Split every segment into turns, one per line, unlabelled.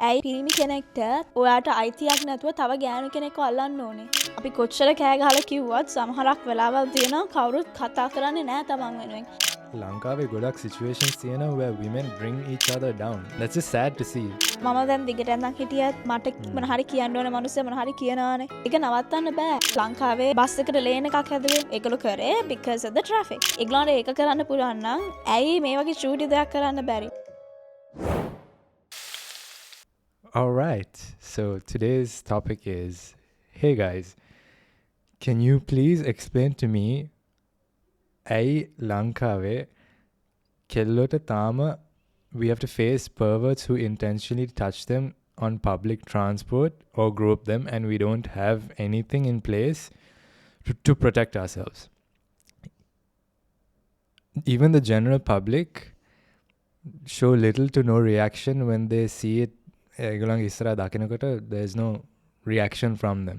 ඇයි පිරිමි කෙනෙක්ට ඔයාට අයිතියක් නැතුව තව ගෑනු කෙනෙක්ව අල්ලන්න ඕනේ? අපි කොච්චර කෑ ගහලා කිව්වත් සමහරක් වෙලාවල් තියෙනවා කවුරුත් කතා කරන්නේ නැහැ තමන් වෙනුවෙන්.
ලංකාවේ ගොඩක් situations තියෙනවා where women bring each other down. That's just sad to see.
මම දැන් දිගට යනනම් හිටියත් මට මොන හරි කියන්න ඕනේ මිනිස්සු මොන හරි කියනවානේ. ඒක නවත්තන්න බෑ. ලංකාවේ බස් එකට ලේන් එකක් හැදුවේ ඒගොල්ලෝ කරේ because of the traffic. ඒගොල්ලන්ට ඒක කරන්න පුළුවන් නම් ඇයි මේ වගේ චූටි දෙයක් කරන්න බැරි?
All right. So today's topic is, hey guys, can you please explain to me ඇයි ලංකාවේ කෙල්ලොට තාම we have to face perverts who intentionally touch them on public transport or group them, and we don't have anything in place to protect ourselves. Even the general public show little to no reaction when they see it. There's no reaction from them.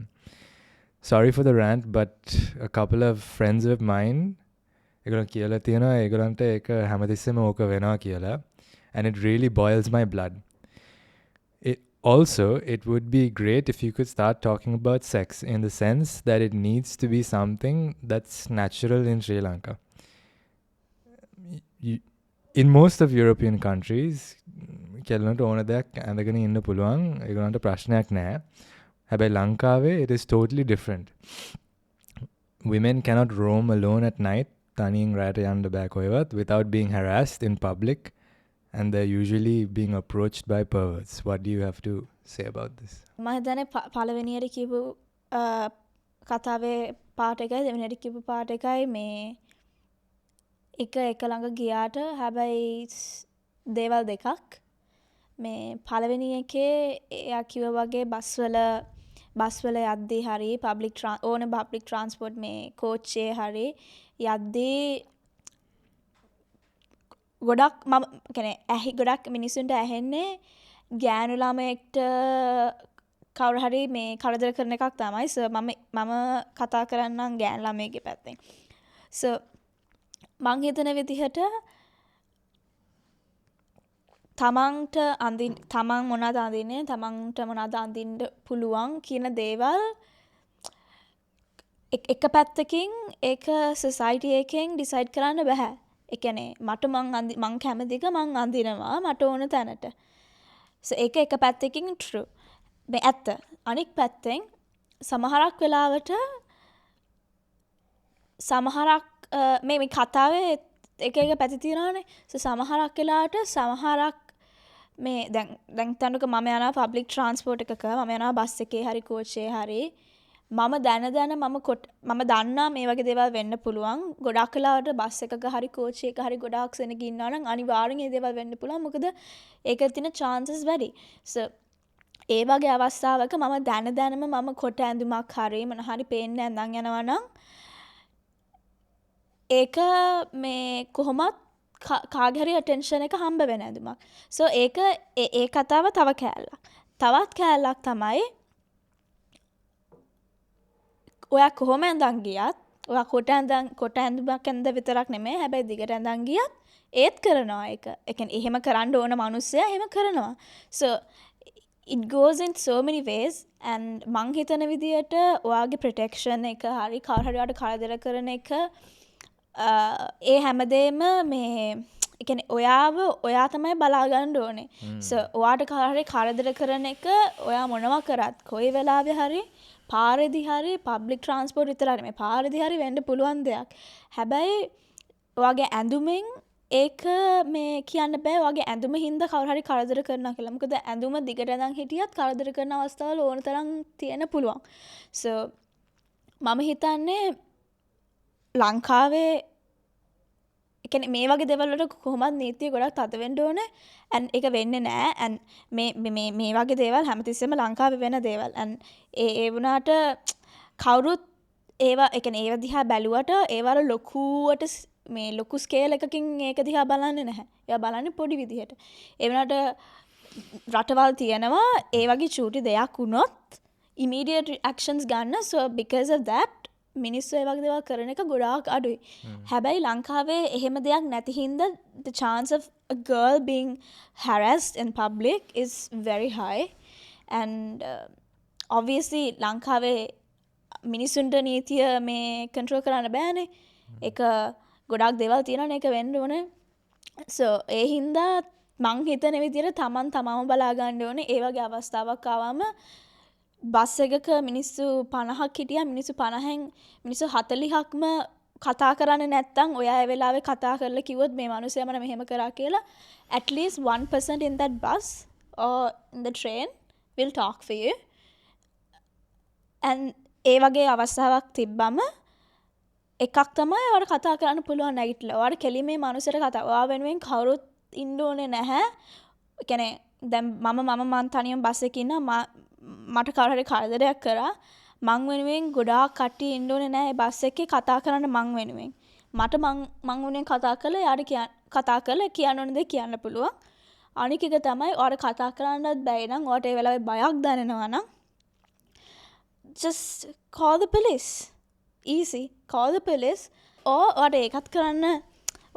Sorry for the rant, but a couple of friends of mine and it really boils my blood. It would be great if you could start talking about sex in the sense that it needs to be something that's natural in Sri Lanka. In most of European countries, කෙල්ලන්ට ඕන දෙයක් ඇඳගෙන ඉන්න පුළුවන්. ඒගොල්ලන්ට ප්‍රශ්නයක් නැහැ. හැබැයි ලංකාවේ it is totally different. Women cannot roam alone at night. තනියෙන් රැට යන්න බෑ කොහෙවත් without being harassed in public, and they're usually being approached by perverts. What do you have to say about this?
මම හිතන්නේ පළවෙනියට කියපු කතාවේ පාට එකයි දෙවෙනියට කියපු පාට එකයි මේ එක ළඟ ගියාට හැබැයි දේවල් දෙකක්. මේ පළවෙනි එකේ එයා කිව්වා වගේ බස්වල යද්දී හරි පබ්ලික් ට්‍රාන්ස්පෝර්ට් මේ කෝච්චියේ හරි යද්දී ගොඩක් මිනිස්සුන්ට ඇහෙන්නේ ගෑනු ළමයෙක්ට කවුරු හරි මේ කරදර කරන එකක් තමයි. සෝ මම කතා කරන්නම් ගෑනු ළමයෙක්ගේ පැත්තෙන්. සෝ මං හිතන විදිහට තමන් මොනවද අඳින්නේ, තමන්ට මොනවද අඳින්න පුළුවන් කියන දේවල් එක පැත්තකින් ඒක සොසයිටි එකෙන් ඩිසයිඩ් කරන්න බෑ. ඒ කියන්නේ මං කැමතික මං අඳිනවා මට ඕන තැනට. සෝ ඒක එක පැත්තකින් true. මේ ඇත්ත. අනික් පැත්තෙන් සමහරක් වෙලාවට මේ කතාවේ එක පැති තියෙනවානේ. සෝ සමහරක් වෙලාවට සමහරක් මේ දැන් තනුක මම යනවා පබ්ලික් ට්‍රාන්ස්පෝර්ට් එකක, මම යනවා බස් එකේ හරි කෝච්චියේ හරි, මම දැන මම දන්නා මේ වගේ දේවල් වෙන්න පුළුවන්. ගොඩක් වෙලාවට බස් එකක හරි කෝච්චියක හරි ගොඩාක් සෙනග ඉන්නවා නම් අනිවාර්යෙන් මේ දේවල් වෙන්න පුළුවන්. මොකද ඒක තියෙන chances වැඩි. So ඒ වගේ අවස්ථාවක මම දැනම මම කොට ඇඳුමක් හරි මොන හරි පේන්න ඇඳන් යනවා නම් ඒක මේ කොහොමත් කාගේ හරි attention එක හම්බ වෙන ඇඳුමක්. So ඒක ඒ කතාව තව කෑල්ලක්. තවත් කෑල්ලක් තමයි ඔයා කොහොම ඇඳන් ගියත්, ඔයා කොට ඇඳුමක් ඇඳ විතරක් නෙමෙයි, හැබැයි දිගට ඇඳන් ගියත් ඒත් කරනවා ඒක. ඒ කියන්නේ එහෙම කරන්න ඕන මිනිස්සයා එහෙම කරනවා. So it goes in so many ways, and මං හිතන විදියට ඔයාගේ protection එක හරි කවුරු හරි ඔයාට කරදර කරන එක ඒ හැමදේම මේ ඒ කියන්නේ ඔයා තමයි බලා ගන්න ඕනේ. So ඔයාට කවුරු හරි කරදර කරන එක ඔයා මොනවා කරත් කොයි වෙලාවෙ හරි පාරේදී හරි පබ්ලික් ට්‍රාන්ස්පෝර්ට් විතරයි මේ පාරේදී හරි වෙන්න පුළුවන් දෙයක්. හැබැයි ඔයාගේ ඇඳුමෙන් ඒක මේ කියන්න බෑ ඔයාගේ ඇඳුම හින්දා කවුරු හරි කරදර කරනවා කියලා. මොකද ඇඳුම දිගට ඇඳන් හිටියත් කරදර කරන අවස්ථාවල ඕන තරම් තියෙන්න පුළුවන්. So මම හිතන්නේ ලංකාවේ ඒ කියන්නේ මේ වගේ දේවල් වලට කොහොමද නීතිය ගොඩක් තද වෙන්න ඕනේ. and ඒක වෙන්නේ නැහැ. and මේ වගේ දේවල් හැමතිස්සෙම ලංකාවේ වෙන දේවල්. and ඒ වුණාට කවුරුත් ඒවා ඒ කියන්නේ ඒව දිහා බැලුවට ඒවල ලොකු ස්කේල් එකකින් ඒක දිහා බලන්නේ නැහැ. ඒවා බලන්නේ පොඩි විදිහට. ඒ වුණාට රටවල් තියෙනවා ඒ වගේ චූටි දෙයක් වුණොත් immediate actions ගන්න. so because of that මිනිස්සු ඒ වගේ දේවල් කරන එක ගොඩාක් අඩුයි. හැබැයි ලංකාවේ එහෙම දෙයක් නැති හින්දා the chance of a girl being harassed in public is very high. And obviously ලංකාවේ මිනිසුන්ට නීතිය මේ control කරන්න බෑනේ. ඒක ගොඩාක් දේවල් තියෙනවනේ ඒක වෙන්න ඕනේ. So ඒ හින්දා මං හිතන විදිහට තමන් තමම බලා ගන්න ඕනේ. ඒ වගේ අවස්ථාවක් ආවම බස් එකක මිනිස්සු 50ක් හිටියා, මිනිස්සු 50න් මිනිස්සු 40ක්ම කතා කරන්නේ නැත්තම් ඔයා ඒ වෙලාවේ කතා කරලා කිව්වොත් මේ මිනිස්සයා මම මෙහෙම කරා කියලා, at least 1% in that bus or in the train will talk for you. And ඒ වගේ අවස්ථාවක් තිබ්බම එකක් තමයි ඔයාලට කතා කරන්න පුළුවන් නැගිටලා. ඔයාලට කෙලිමේ මිනිස්සුන්ට කතා. ඔයා වෙනුවෙන් කවුරුත් ඉන්න ඕනේ නැහැ. ඒ කියන්නේ දැන් මම තනියම බස් එකේ ඉන්නවා. මට කවුරු හරි කරදරයක් කරා. මං වෙනුවෙන් ගොඩාක් කට්ටිය ඉන්න ඕනේ නැහැ බස් එකේ කතා කරන්න මං වෙනුවෙන්. මට මං වෙනුවෙන් කතා කළා යාට කතා කළා කියන්න ඕනේ දේ කියන්න පුළුවන්. අනික එක තමයි ඔයාලට කතා කරන්නත් බැයි නම් ඔයාලට ඒ වෙලාවේ බයක් දැනෙනවා නම් just call the police. Easy. Call the police. ඔයාලට ඒකත් කරන්න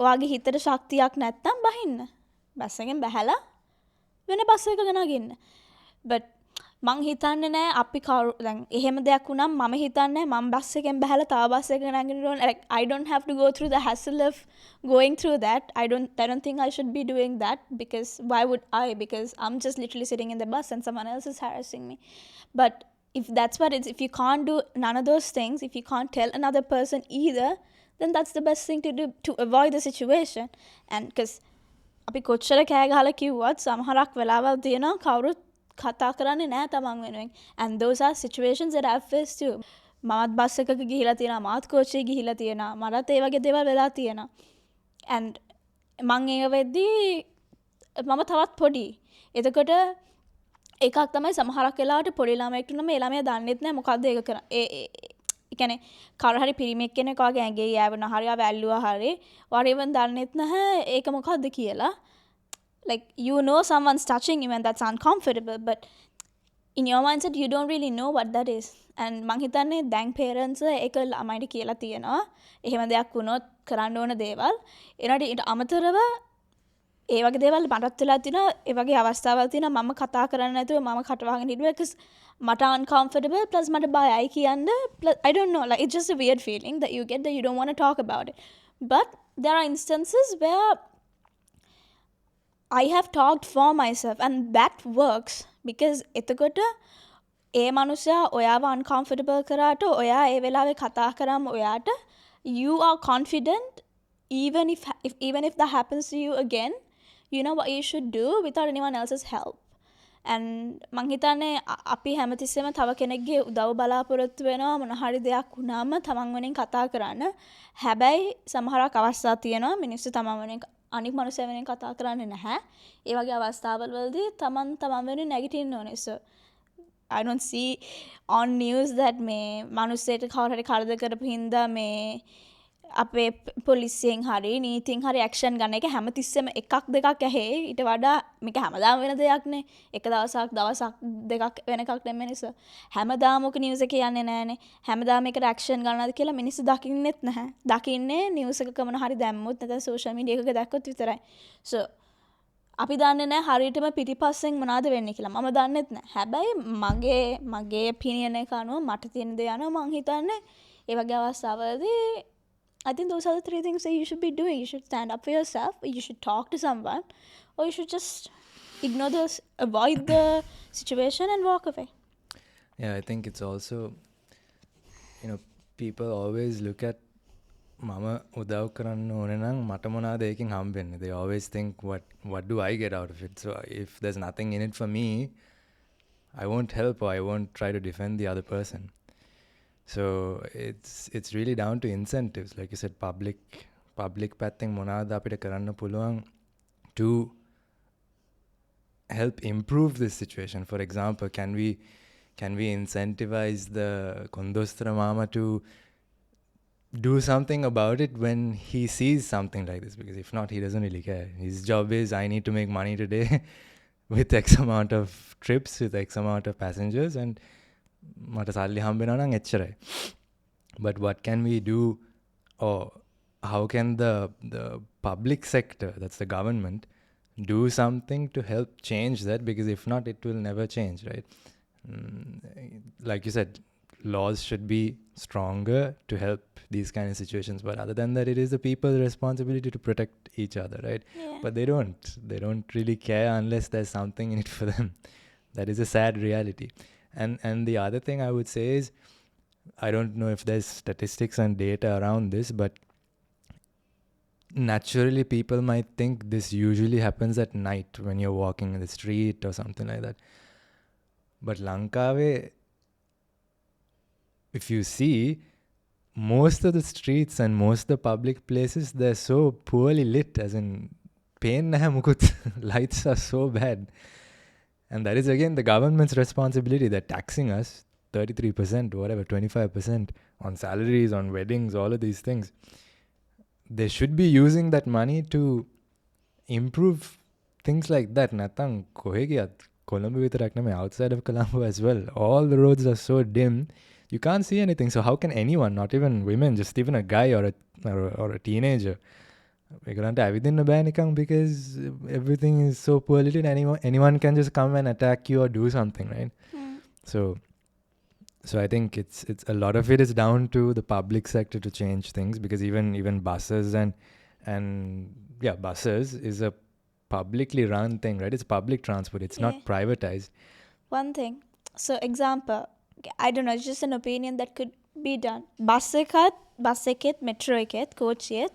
ඔයාගේ හිතට ශක්තියක් නැත්තම් බහින්න. බස් එකෙන් බහැලා වෙන බස් එකක නගින්න. But මං හිතන්නේ නෑ අපි කවුරු දැන් එහෙම දෙයක් වුණාම මම හිතන්නේ මම බස් එකෙන් බහැලා තව බස් එකක නැගින්න ඕන. Like I don't have to go through the hassle of going through that. I don't think I should be doing that because why would I? Because I'm just literally sitting in the bus and someone else is harassing me. But if that's what it's, if you can't do none of those things, if you can't tell another person either, then that's the best thing to do to avoid the situation. And because අපි කොච්චර කෑ ගහලා කිව්වත් සමහරක් වෙලාවල් තියෙනවා කවුරුත් කතා කරන්නේ නැහැ තමන් වෙනුවෙන්. And those are situations that I've faced too. මමත් බස් එකක ගිහිලා තියෙනවා, මාත් කෝච්චියේ ගිහිලා තියෙනවා, මටත් ඒ වගේ දේවල් වෙලා තියෙනවා. And මං ඒ වෙද්දී මම තවත් පොඩි. එතකොට එකක් තමයි සමහරක් වෙලාවට පොඩි ළමයෙක්ට නම් ඒ ළමයා දන්නෙත් නැහැ මොකද්ද ඒක කරන්නේ. ඒ කියන්නේ කවුරු හරි පිරිමියෙක් කෙනෙක් වගේ ඇඟේ යවන හරි වැල්ලුවා හරි වරිවන් දන්නෙත් නැහැ ඒක මොකද්ද කියලා. Like you know someone's touching you and that's uncomfortable, but in your mindset you don't really know what that is. And මං හිතන්නේ දැන් parents ඒක ළමයින්ට කියලා තියෙනවා. එහෙම දෙයක් වුණොත් කරන්න ඕන දේවල්. ඊට අමතරව ඒ වගේ දේවල් මටත් වෙලා තියෙනවා. ඒ වගේ අවස්ථාවල් තියෙනවා මම කතා කරන්න නැතුව මම කටවහගෙන හිටුවා because මට uncomfortable plus මට බයයි කියන්න. I don't know, like it's just a weird feeling that you get that you don't want to talk about it. But there are instances where I have talked for myself and that works because එතකොට ඒ මනුස්සයා ඔයාව uncomfortable කරාට ඔයා ඒ වෙලාවේ කතා කරාම ඔයාට you are confident even if that happens to you again, you know what you should do without anyone else's help. And මං හිතන්නේ අපි හැමතිස්සෙම තව කෙනෙක්ගේ උදව් බලාපොරොත්තු වෙනවා මොන හරි දෙයක් වුණාම තමන් වෙනින් කතා කරන්න. හැබැයි සමහරක් අවස්ථා තියෙනවා මිනිස්සු තමන් වෙනින් අනික් මනුස්සය වෙනින් කතා කරන්නේ නැහැ. ඒ වගේ අවස්ථාවල් වලදී තමන් වෙනින් නැගිටින්න ඕනේ. So I don't see on news that මේ මනුස්සයට කවුරු හරි කරදර කරපු හින්දා මේ අපේ පොලිසියෙන් හරි නීතියෙන් හරි ඇක්ෂන් ගන්න එක හැමතිස්සෙම එකක් දෙකක් ඇහි. ඊට වඩා මේක හැමදාම වෙන දෙයක් නේ. එක දවසක් දෙකක් වෙන එකක් නෙමෙයි නිසා. හැමදාම ඔක නිවුස් එකේ යන්නේ නැහනේ. හැමදාම මේකට ඇක්ෂන් ගන්නවද කියලා මිනිස්සු දකින්නෙත් නැහැ. දකින්නේ නිවුස් එකක මොන හරි දැම්මොත් නැත්නම් සෝෂල් මීඩියා එකක දැක්කොත් විතරයි. So අපි දන්නේ නැහැ හරියටම පිටිපස්සෙන් මොනවද වෙන්නේ කියලා. මම දන්නෙත් නැහැ. හැබැයි මගේ opinion එක අනුව මට තියෙන දේ අනුව මං හිතන්නේ ඒ වගේ අවස්ථාවලදී I think those are the three things that you should be doing. You should stand up for yourself, you should talk to someone, or you should just avoid the situation and walk away.
Yeah, I think it's also, people always look at mama udav karanna one nang mata monada ekin hambenne. They always think what do I get out of it? So if there's nothing in it for me, I won't help or I won't try to defend the other person. So it's really down to incentives. Like you said, public පැත්තෙන් මොනවාද අපිට කරන්න පුළුවන් to help improve this situation. For example, can we incentivize the kondostra mama to do something about it when he sees something like this? Because if not, he doesn't really care. His job is, I need to make money today with X amount of trips, with X amount of passengers, and මට සල්ලි හම්බෙනවා නම් එච්චරයි. But what can we do, or how can the public sector, that's the government, do something to help change that? Because if not, it will never change, right? Like you said, laws should be stronger to help these kind of situations, but other than that, it is the people's responsibility to protect each other, right?
Yeah.
But they don't really care unless there's something in it for them. That is a sad reality. And the other thing I would say is, I don't know if there's statistics and data around this, but naturally people might think this usually happens at night when you're walking in the street or something like that. But Lankave, if you see, most of the streets and most of the public places, they're so poorly lit, as in pain naha mukut. Lights are so bad. And that is again the government's responsibility. They're taxing us 33%, whatever, 25% on salaries, on weddings, all of these things. They should be using that money to improve things like that. Natang kohe giyat Colombo vitarak name, outside of Colombo as well. All the roads are so dim, you can't see anything. So how can anyone, not even women, just even a guy or a teenager, because everything is so poorly lit, anyone can just come and attack you or do something, right? So I think it's a lot of it is down to the public sector to change things, because even buses and buses is a publicly run thing, right? It's public transport. It's not privatized.
One thing. So example, I don't know, it's just an opinion that could be done. Bus eketh, metro eketh, coach eketh,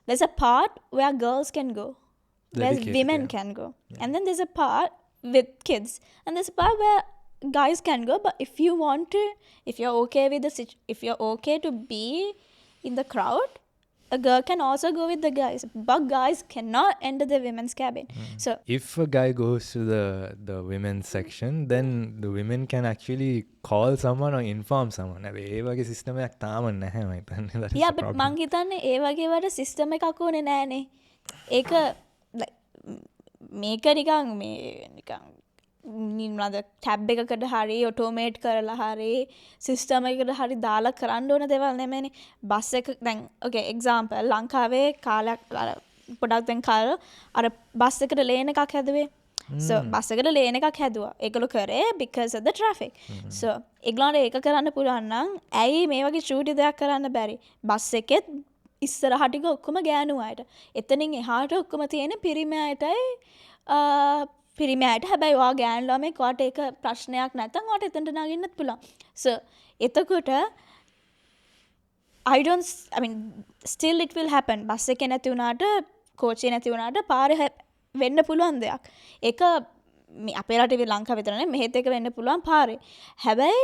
there's a part where girls can go, where women can go. And then there's a part with kids. And there's a part where guys can go. But if you want to, if you're okay to be in the crowd, a girl can also go with the guys. But guys cannot enter the women's cabin. So
if a guy goes to the women's section, then the women can actually call someone or inform someone. ඒ වගේ system එකක් තාම නැහැ මම හිතන්නේ.
Yeah, but මං හිතන්නේ ඒ වගේ වල system එකක් ඕනේ නෑනේ. ඒක මේක නිකන් නිකන් ටැබ් එකකට හරි ඔටෝමේට් කරලා හරි සිස්ටම් එකකට හරි දාලා කරන්න ඕන දේවල් නෙමෙයිනේ. බස් එක දැන් okay example ලංකාවේ කාලයක් පොඩක් දැන් කාලේ අර බස් එකට ලේන් එකක් හැදුවේ. So බස් එකට ලේන් එකක් හැදුවා. ඒගොල්ලෝ කරේ because of the traffic. So ඒගොල්ලන්ට ඒක කරන්න පුළුවන් නම් ඇයි මේ වගේ චූටි දෙයක් කරන්න බැරි? බස් එකෙත් ඉස්සරහට ටික ඔක්කොම ගෑනු අයට. එතනින් එහාට ඔක්කොම තියෙන පිරිමි අයටයි පිරිමි අයට. හැබැයි ඔයා ගෑනු ළමෙක් ඔයාට ඒක ප්‍රශ්නයක් නැත්නම් ඔයාට එතනට නගින්නත් පුළුවන්. So එතකොට I mean still it will happen. Bus එකේ නැති වුණාට කෝච්චියේ නැති වුණාට පාරේ වෙන්න පුළුවන් දෙයක්. ඒක අපේ රටේ ලංකාව විතර නෙමෙයි මෙහෙත් එක වෙන්න පුළුවන් පාරේ. හැබැයි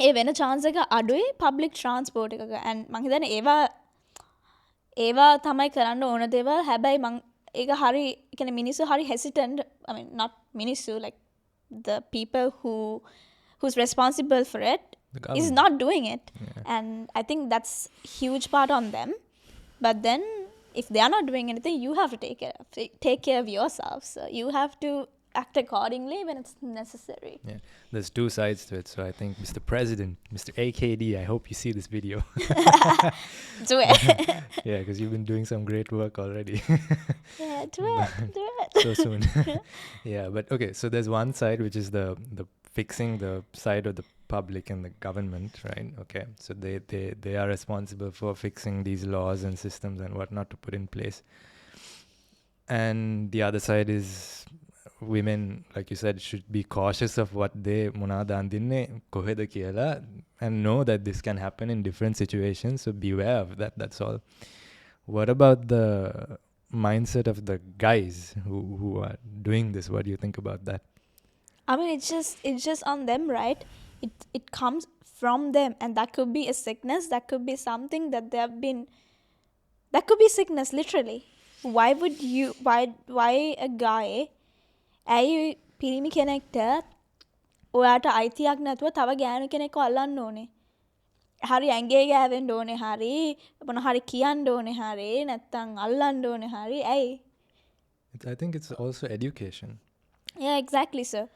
ඒ වෙන chance එක අඩුයි public transport එකක. and මං හිතන්නේ ඒවා තමයි කරන්න ඕන දේවල්. හැබැයි මං ඒක හරි කියන්නේ මිනිස්සු හරි hesitant. I mean not මිනිස්සු like the people who's responsible for it is not doing it. And I think that's huge part on them. But then if they are not doing anything, you have to take care of yourself. So you have to act accordingly when it's necessary.
Yeah, there's two sides to it. So I think Mr. President, Mr. AKD, I hope you see this video.
Do it.
Yeah, because you've been doing some great work already.
Yeah, do it.
So soon. Yeah, but okay, so there's one side which is the fixing the side of the public and the government, right? Okay, so they are responsible for fixing these laws and systems and whatnot to put in place. And the other side is women, like you said, should be cautious of what they monada andinne koheda kiyala and know that this can happen in different situations. So beware of that. That's all. What about the mindset of the guys who are doing this? What do you think about that?
I mean, it's just on them, right? It comes from them, and that could be a sickness. That could be something that that could be sickness, literally. Why a guy ඇයි පිරිමි කෙනෙක්ට ඔයාට අයිතියක් නැතුව තව ගෑනු කෙනෙක්ව අල්ලන්න ඕනේ? හරි ඇඟේ ගෑවෙන්න ඕනේ හරි මොන හරි කියන්න ඕනේ හරි නැත්තම් අල්ලන්න ඕනේ හරි ඇයි?
I think it's also education.
Yeah, exactly, sir.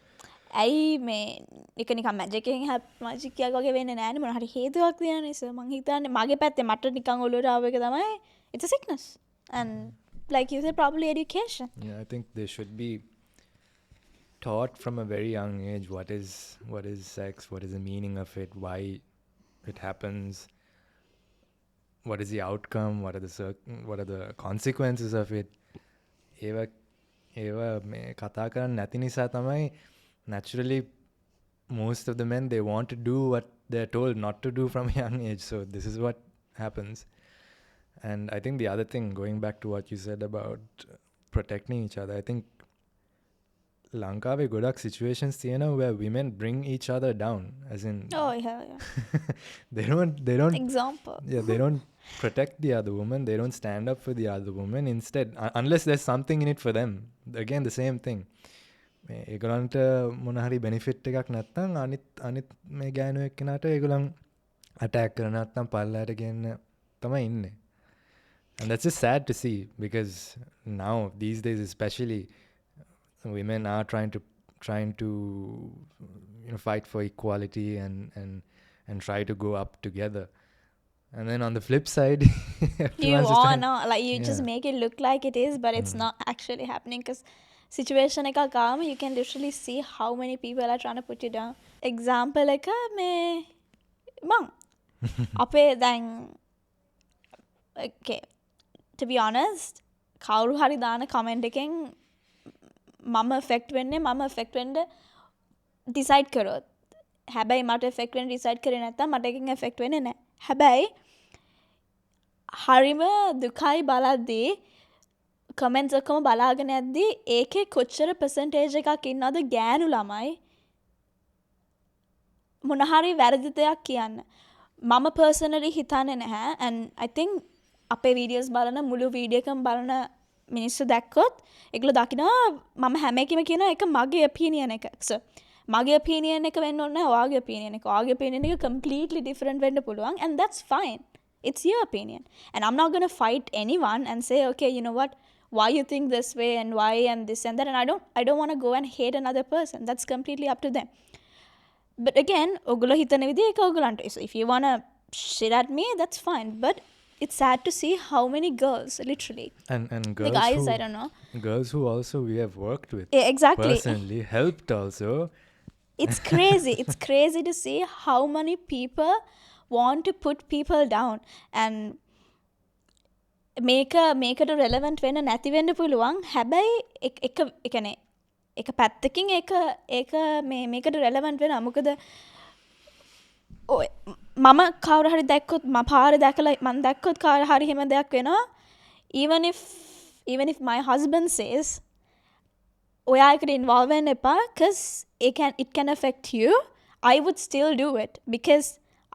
ඇයි මේ එක නිකන් මැජිකෙන් මැජික්කයක් වගේ වෙන්නේ නෑනේ මොන හරි හේතුවක් තියෙන නිසා මං හිතන්නේ මගේ පැත්තේ මට නිකන් ඔලුවට ආව එක තමයි it's a sickness and like you said probably education.
Yeah, I think they should be taught from a very young age what is sex, what is the meaning of it, why it happens, what is the outcome, what are the consequences of it. ඒවා මේ කතා කරන්න නැති නිසා තමයි naturally most of the men they want to do what they're told not to do from a young age, so this is what happens. And I think the other thing, going back to what you said about protecting each other, I think ලංකාවේ ගොඩක් situations තියෙනවා where women bring each other down, as in
Oh yeah.
they don't
Example.
yeah, they don't protect the other woman, they don't stand up for the other woman. Instead, unless there's something in it for them, again the same thing, ඒගොල්ලන්ට මොන හරි benefit එකක් නැත්නම් අනිත් මේ ගෑනු එක්කනට ඒගොල්ලන් attack කරන නැත්නම් පල්ලයට ගෙන්න තමයි ඉන්නේ. And that's just sad to see, because now these days especially women are trying to fight for equality and try to go up together. And then on the flip side,
You all know, like you just make it look like it is, but it's not actually happening because situation එක ගාම you can literally see how many people are trying to put you down. Example එක මේ මං අපේ දැන් okay, to be honest, කවුරු හරි දාන comment එකෙන් මම effect වෙන්න decide කරොත් හැබැයි මට effect වෙන්න decide කරේ නැත්නම් මට එකකින් effect වෙන්නේ නැහැ. හැබැයි හරිම දුකයි බලද්දී කමෙන්ට්ස් ඔක්කොම බලාගෙන යද්දී ඒකේ කොච්චර percentage එකක් ඉන්නවද ගෑනු ළමයි මොන හරි වැරදි දෙයක් කියන්න. මම personally හිතන්නේ නැහැ, and I think අපේ videos බලන මුළු video එකම බලන මිනිස්සු දැක්කොත් ඒගොල්ලෝ දකිනවා මම හැම එකම කියන එක මගේ opinion එක. So මගේ opinion එක වෙන්න ඕනේ නැහැ ඔයාගේ opinion එක. ඔයාගේ opinion එක completely different වෙන්න පුළුවන්, and that's fine. It's your opinion. And I'm not going to fight anyone and say, okay, you know what, why you think this way and why and this and that. And I don't want to go and hate another person. That's completely up to them. But again, ඔගොල්ලෝ හිතන විදිහ ඒක ඔයගොල්ලන්ට. So if you want to shit at me, that's fine. But it's sad to see how many girls, literally.
And girls
the guys,
who,
I don't know.
Girls who also we have worked with.
Yeah, exactly.
Personally, helped also.
It's crazy. It's crazy to see how many people want to put people down and make it relevant වෙන්න නැති වෙන්න පුළුවන්. හැබැයි එක පැත්තකින් ඒක මේකට relevant වෙනවා. මොකද මම කවුරු හරි දැක්කොත් මම පාර දැකලා මම දැක්කොත් කාර හරි හැම දෙයක් වෙනවා. Even if my husband says ඔයා එකට involve වෙන්න එපා because it can affect you, I would still do it because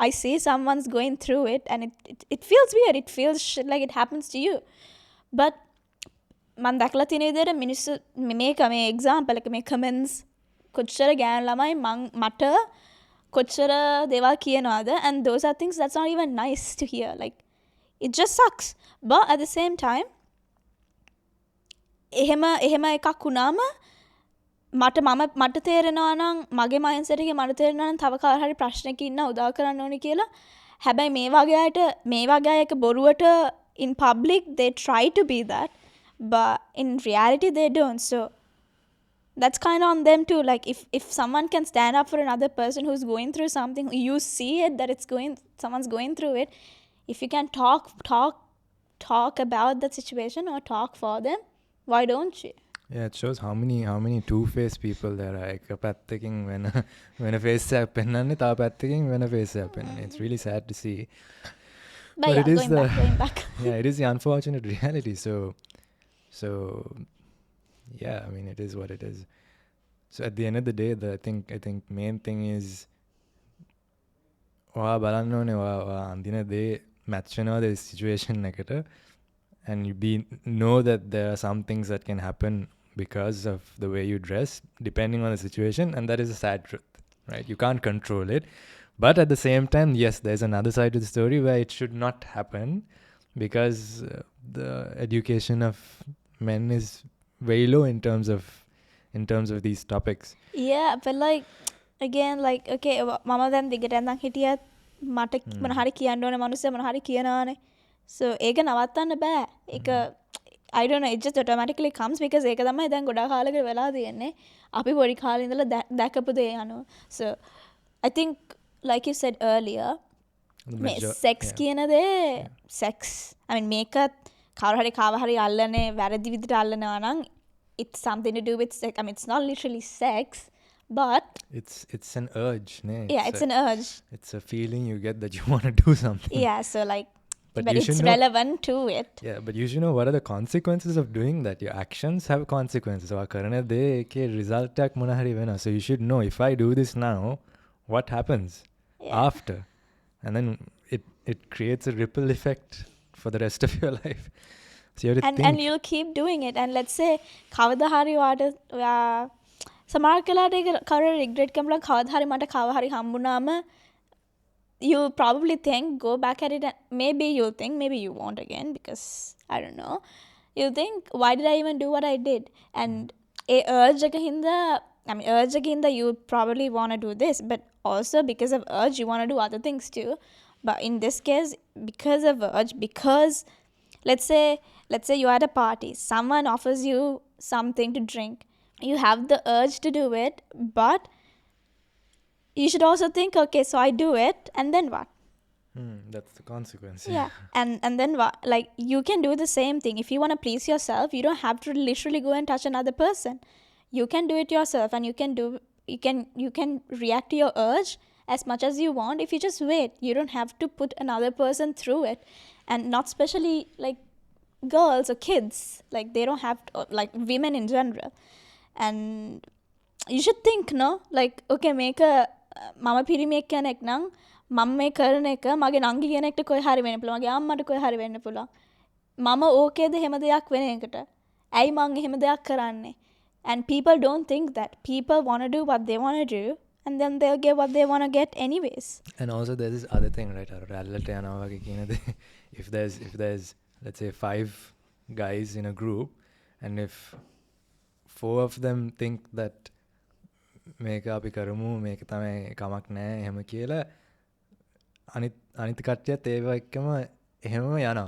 I see someone's going through it and it feels weird. It feels like it happens to you. But මම දැකලා තියෙන විදිහට මිනිස්සු මේ example එක මේ comments කොච්චර ගෑනු ළමයි මට කොච්චර දේවල් කියනවාද, and those are things that's not even nice to hear. Like it just sucks. But at the same time එහෙම එකක් වුණාම මට තේරෙනවා නම් මගේ mindset එකේ මට තේරෙනවා නම් තව කාර හරි ප්‍රශ්නයක ඉන්න උදව් කරන්න ඕනේ කියලා. හැබැයි මේ වගේ අය එක බොරුවට in public they try to be that, but in reality they don't. So that's kind of on them too. Like if someone can stand up for another person who's going through something, you see it that someone's going through it, if you can talk about that situation or talk for them, why don't you?
Yeah, it shows how many two-faced people there are. එක පැත්තකින් වෙන face එකක් පෙන්වන්නේ, තව පැත්තකින් වෙන face එකක් පෙන්වන්නේ. It's really sad to see.
But yeah,
it is
going back.
Yeah, it is the unfortunate reality. So yeah, I mean, it is what it is. So at the end of the day, I think main thing is ඔයා බලන්න ඕනේ ඔයා අඳින දේ match වෙනවද situation එකට, and you know that there are some things that can happen because of the way you dress depending on the situation, and that is a sad truth, right? You can't control it, but at the same time, yes, there's another side to the story where it should not happen because the education of men is very low in terms of in terms of these topics.
Yeah, but like again like okay මම දැන් දිගට ඇඳන් හිටියත් මට මොන හරි කියන්න ඕනේ මිනිස්සු මොන හරි කියනවානේ. So ඒක නවත්තන්න බෑ. ඒක I don't know, it just automatically comes because ඒක තමයි දැන් ගොඩාක් කාලෙකට වෙලා තියෙන්නේ. අපි පොඩි කාලේ ඉඳලා දැකපු දේ අනුව. So I think like you said earlier මේ sex කියන දේ sex I mean මේකත් කවුරු හරි කාව හරි අල්ලන්නේ වැරදි විදිහට අල්ලනවා නම් it's something to do with sex. I mean it's not literally sex but
it's an urge, ne?
Yeah, it's an urge.
It's a feeling you get that you want to do something.
Yeah, so like but
you
it's relevant to it.
Yeah, but you should know what are the consequences of doing that. Your actions have consequences. So karana de ke result tak mona hari vena. So you should know if I do this now, what happens after, and then it creates a ripple effect for the rest of your life. So you have to think.
And you'll keep doing it. And let's say කවදා හරි වාට සමහර කලාට ඒක කවුරු regret කරනවා කවදා හරි මට කව හරි හම්බුනාම you'll probably think go back at it and maybe you'll think maybe you won't again because I don't know you'll think why did I even do what I did and a urge hinda you probably want to do this but also because of urge you want to do other things too but in this case because of urge because let's say you're at a party someone offers you something to drink you have the urge to do it but you should also think okay so I do it and then what
That's the consequence.
yeah and then what like you can do the same thing if you want to please yourself you don't have to literally go and touch another person you can do it yourself and you can react to your urge as much as you want if you just wait you don't have to put another person through it and not especially like girls or kids like they don't have to, like women in general and you should think no like okay make a මම පිරිමියෙක් කෙනෙක් නම් මම මේ කරන එක මගේ නංගි කෙනෙක්ට කොයි හරි වෙන්න පුළුවන් මගේ අම්මට කොයි හරි වෙන්න පුළුවන් මම ඕකේද එහෙම දෙයක් වෙන එකට ඇයි මං එහෙම දෙයක් කරන්නේ and people don't think that people want to do what they want to do and then they'll get what they want to get anyways
and also there's this other thing right if there's let's say 5 guys in a group and if 4 of them think that මේක අපි කරමු මේක තමයි කමක් නෑ එහෙම කියලා අනිත් කට්ටියත් ඒව එක්කම එහෙමම යනවා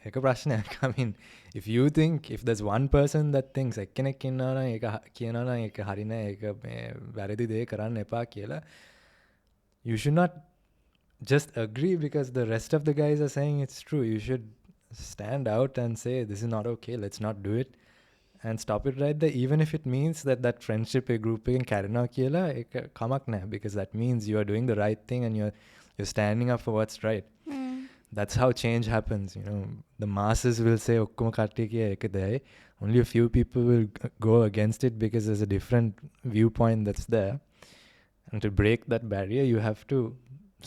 ඒක ප්‍රශ්නයක් I mean if you think if there's one person that thinks එක්කෙනෙක් ඉන්නවා නම් ඒක කියනවා නම් ඒක හරි නෑ ඒක මේ වැරදි දේ කරන්න එපා කියලා you should not just agree because the rest of the guys are saying it's true you should stand out and say this is not okay let's not do it and stop it right there even if it means that friendship a group can carry on kiyala ek kamak na because that means you are doing the right thing and you're standing up for what's right that's how change happens you know the masses will say okkoma katte kiya ekadai only a few people will go against it because there's a different viewpoint that's there and to break that barrier you have to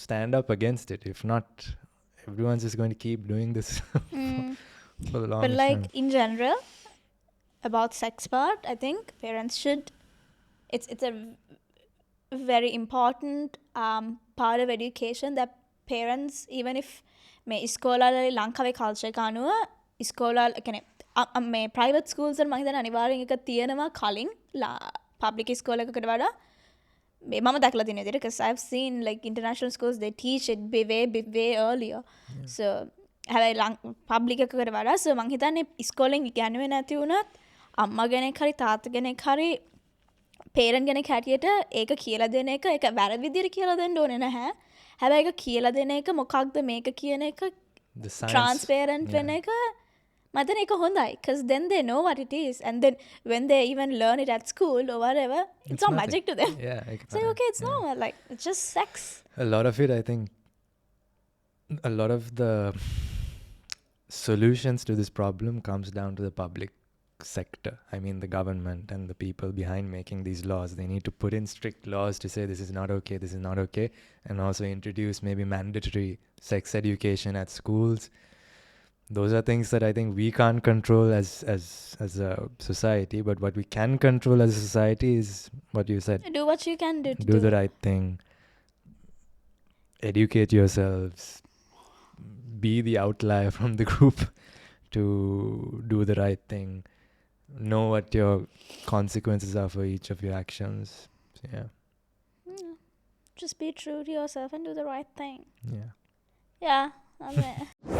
stand up against it if not everyone's just going to keep doing this for the long
but like in general about sex part I think parents should it's a very important part of education that parents even if මේ ඉස්කෝලවල ලංකාවේ culture එක අනුව ඉස්කෝලවල කියන්නේ මේ private schools වල මම හිතන්නේ අනිවාර්යෙන් එක තියෙනවා කලින් පබ්ලික් ස්කෝල් එකකට වඩා මම දැකලා තියෙන විදිහට because I've seen like international schools they teach it way earlier so හැබැයි පබ්ලික් එකකට වඩා so මම හිතන්නේ ඉස්කෝලෙන් ඉගෙනුවේ නැති වුණත් අම්මා කෙනෙක් හරි තාත්තා කෙනෙක් හරි පේරන්ට් කෙනෙක් හැටියට ඒක කියලා දෙන එක ඒක වැරදි විදිහට කියලා දෙන්න ඕනේ නැහැ. හැබැයි ඒක කියලා දෙන එක මොකක්ද මේක කියන එක transparent වෙන එක මතන ඒක හොඳයි because then they know what it is and then when they even learn it at school or whatever it's not magic to them. It's like okay it's normal like it's just sex.
A lot of it I think a lot of the solutions to this problem comes down to the public sector. I mean the government and the people behind making these laws. They need to put in strict laws to say this is not okay and also introduce maybe mandatory sex education at schools. Those are things that I think we can't control as a society, but what we can control as a society is what you said.
Do what you can do.
Do the right thing. Educate yourselves. Be the outlier from the group to do the right thing. know what your consequences are for each of your actions. So, yeah.
Just be true to yourself and do the right thing.
Yeah.
Yeah, I mean,